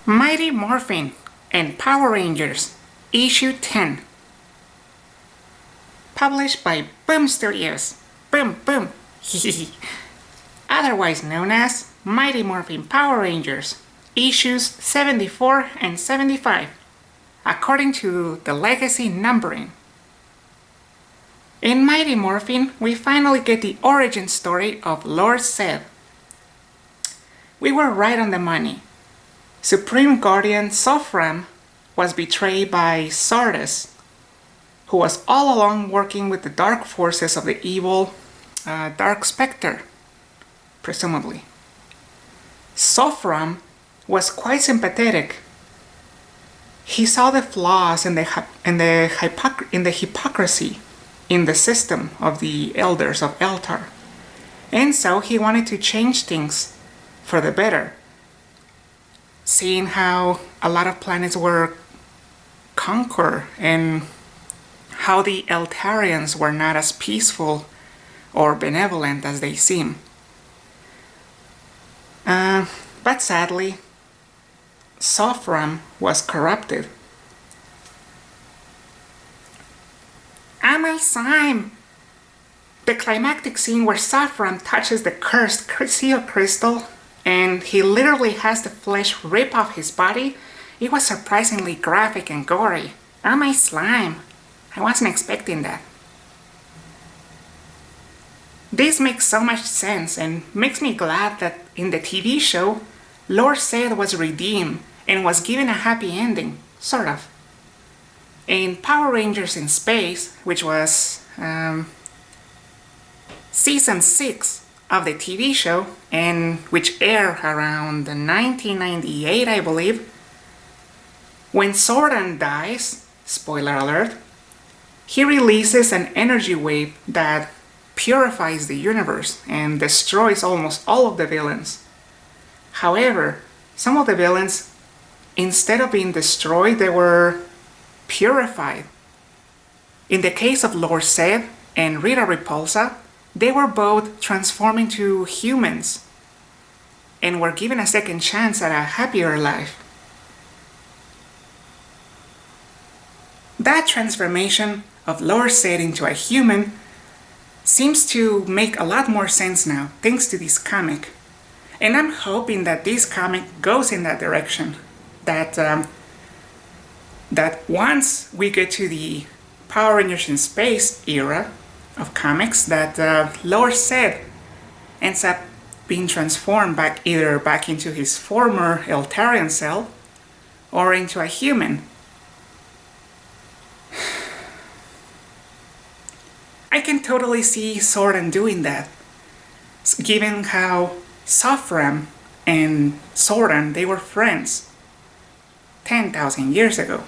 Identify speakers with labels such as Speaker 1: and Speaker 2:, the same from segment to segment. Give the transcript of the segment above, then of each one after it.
Speaker 1: Mighty Morphin and Power Rangers, Issue 10. Published by Boom Studios. Boom, boom. Otherwise known as Mighty Morphin Power Rangers, Issues 74 and 75, according to the Legacy numbering. In Mighty Morphin, we finally get the origin story of Lord Zedd. We were right on the money. Supreme Guardian Sofram was betrayed by Sardis, who was all along working with the dark forces of the evil Dark Spectre, presumably. Sofram was quite sympathetic. He saw the flaws in the hypocrisy in the system of the elders of Eltar, and so he wanted to change things for the better. Seeing how a lot of planets were conquered and how the Eltarians were not as peaceful or benevolent as they seem. But sadly, Sofram was corrupted. My slime! The climactic scene where Sofram touches the cursed seal crystal and he literally has the flesh rip off his body, it was surprisingly graphic and gory. My slime! I wasn't expecting that. This makes so much sense and makes me glad that in the TV show, Lord Zedd was redeemed and was given a happy ending, sort of. In Power Rangers in Space, which was Season 6 of the TV show, and which aired around 1998, I believe, when Zordon dies, spoiler alert, he releases an energy wave that purifies the universe and destroys almost all of the villains. However, some of the villains, instead of being destroyed, they were purified. In the case of Lord Zedd and Rita Repulsa, they were both transformed into humans and were given a second chance at a happier life. That transformation of Lord Zedd into a human seems to make a lot more sense now, thanks to this comic. And I'm hoping that this comic goes in that direction. That once we get to the Power Rangers in Space era of comics, that Lord Zedd ends up being transformed either back into his former Eltarian self or into a human. I can totally see Zordon doing that, given how Sofram and Zordon, they were friends 10,000 years ago.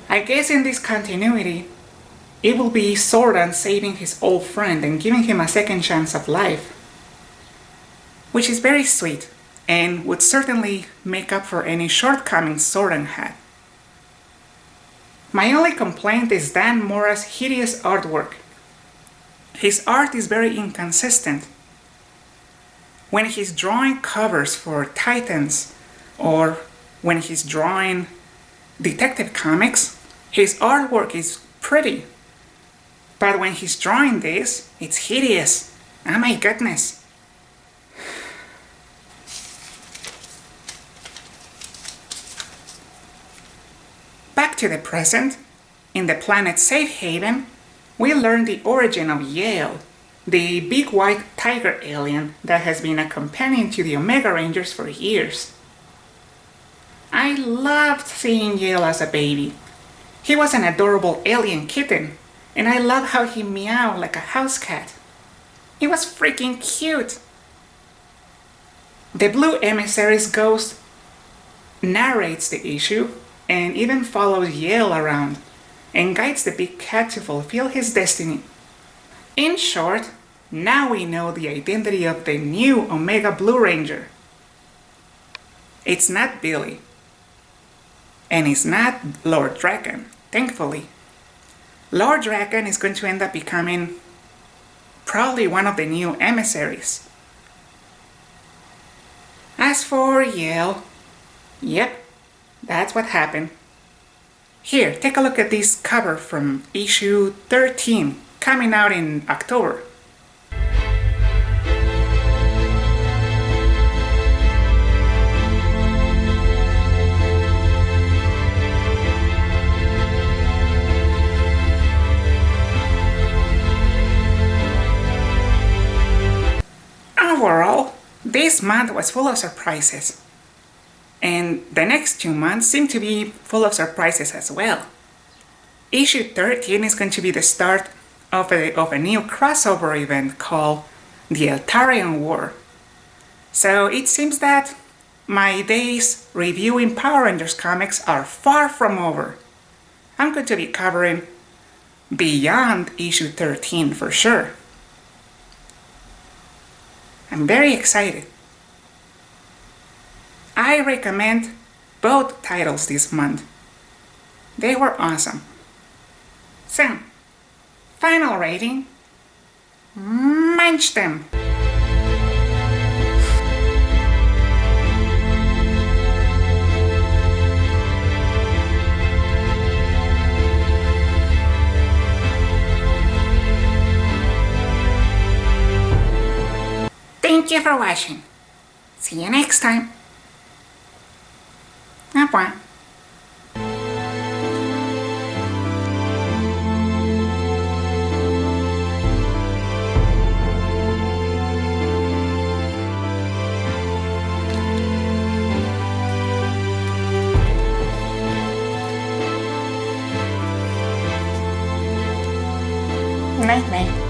Speaker 1: I guess in this continuity, it will be Zordon saving his old friend and giving him a second chance of life, which is very sweet and would certainly make up for any shortcomings Zordon had. My only complaint is Dan Mora's hideous artwork. His art is very inconsistent. When he's drawing covers for Titans or when he's drawing Detective Comics, his artwork is pretty. But when he's drawing this, it's hideous. Oh my goodness. Back to the present, in the planet Safe Haven, we learn the origin of Yale, the big white tiger alien that has been a companion to the Omega Rangers for years. I loved seeing Yale as a baby. He was an adorable alien kitten, and I loved how he meowed like a house cat. He was freaking cute. The Blue Emissary's ghost narrates the issue and even follows Yale around and guides the big cat to fulfill his destiny. In short, now we know the identity of the new Omega Blue Ranger. It's not Billy. And it's not Lord Drakkon, thankfully. Lord Drakkon is going to end up becoming probably one of the new emissaries. As for Yale, yep, that's what happened. Here, take a look at this cover from issue 13, coming out in October. Overall, this month was full of surprises. And the next 2 months seem to be full of surprises as well. Issue 13 is going to be the start of a new crossover event called the Eltarian War. So it seems that my days reviewing Power Rangers comics are far from over. I'm going to be covering beyond issue 13 for sure. I'm very excited. I recommend both titles this month. They were awesome. So, final rating, munch them. Thank you for watching. See you next time. Au revoir. Night night.